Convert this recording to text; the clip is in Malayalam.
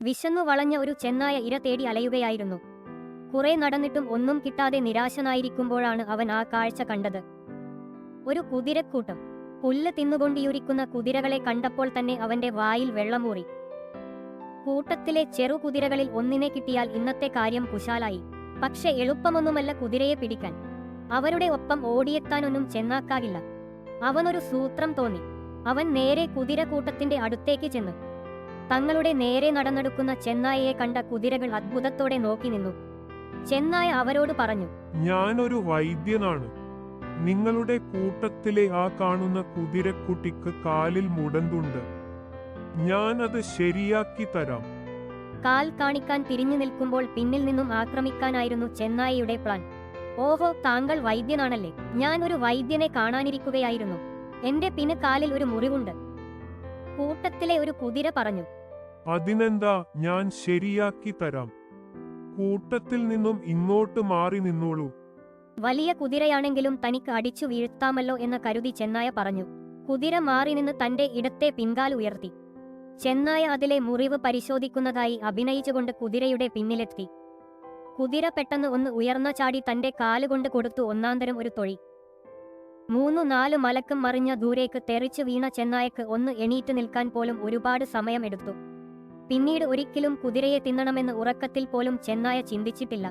വിശന്നു വളഞ്ഞ ഒരു ചെന്നായ ഇര തേടി അലയുകയായിരുന്നു. കുറെ നടന്നിട്ടും ഒന്നും കിട്ടാതെ നിരാശനായിരിക്കുമ്പോഴാണ് അവൻ ആ കാഴ്ച കണ്ടത്. ഒരു കുതിരക്കൂട്ടം. പുല്ല് തിന്നുകൊണ്ടിരിക്കുന്ന കുതിരകളെ കണ്ടപ്പോൾ തന്നെ അവന്റെ വായിൽ വെള്ളമൂറി. കൂട്ടത്തിലെ ചെറുകുതിരകളിൽ ഒന്നിനെ കിട്ടിയാൽ ഇന്നത്തെ കാര്യം കുശാലായി. പക്ഷെ എളുപ്പമൊന്നുമല്ല കുതിരയെ പിടിക്കാൻ. അവരുടെ ഒപ്പം ഓടിയെത്താനൊന്നും ചെന്നാക്കാകില്ല. അവനൊരു സൂത്രം തോന്നി. അവൻ നേരെ കുതിരക്കൂട്ടത്തിന്റെ അടുത്തേക്ക് ചെന്നു. തങ്ങളുടെ നേരെ നടന്നെടുക്കുന്ന ചെന്നായയെ കണ്ട കുതിരകൾ അത്ഭുതത്തോടെ നോക്കി നിന്നു. ചെന്നായ അവരോട് പറഞ്ഞു, ഞാനൊരു വൈദ്യനാണ്. നിങ്ങളുടെ കൂട്ടത്തിലെ ആ കാണുന്ന കുതിരക്കുട്ടിക്ക് കാലിൽ മുടന്തുണ്ട്. ഞാൻ അത് ശരിയാക്കി തരാം. കാൽ കാണിക്കാൻ തിരിഞ്ഞു നിൽക്കുമ്പോൾ പിന്നിൽ നിന്നും ആക്രമിക്കാനായിരുന്നു ചെന്നായയുടെ പ്ലാൻ. ഓഹോ, താങ്കൾ വൈദ്യനാണല്ലേ? ഞാൻ ഒരു വൈദ്യനെ കാണാനിരിക്കുകയായിരുന്നു. എന്റെ പിന്നെ കാലിൽ ഒരു മുറിവുണ്ട്. കൂട്ടത്തിലെ ഒരു കുതിര പറഞ്ഞു. അതിനെന്താ, ഞാൻ ശരിയാക്കി തരാം. കൂട്ടത്തിൽ നിന്നും ഇങ്ങോട്ട് മാറി നിന്നോളൂ. വലിയ കുതിരയാണെങ്കിലും തനിക്ക് അടിച്ചു വീഴ്ത്താമല്ലോ എന്ന് കരുതി ചെന്നായ പറഞ്ഞു. കുതിര മാറി നിന്ന് തന്റെ ഇടത്തെ പിൻകാൽ ഉയർത്തി. ചെന്നായ അതിലെ മുറിവ് പരിശോധിക്കുന്നതായി അഭിനയിച്ചുകൊണ്ട് കുതിരയുടെ പിന്നിലെത്തി. കുതിര പെട്ടെന്ന് ഒന്ന് ഉയർന്ന ചാടി തന്റെ കാലുകൊണ്ട് കൊടുത്തു ഒന്നാന്തരം ഒരു തൊഴി. 3-4 മലക്കും മറിഞ്ഞ ദൂരേക്ക് തെറിച്ചു വീണ ചെന്നായക്ക് ഒന്ന് എണീറ്റ് നിൽക്കാൻ പോലും ഒരുപാട് സമയം എടുത്തു. പിന്നീട് ഒരിക്കലും കുതിരയെ തിന്നണമെന്ന് ഉറക്കത്തിൽ പോലും ചെന്നായ ചിന്തിച്ചിട്ടില്ല.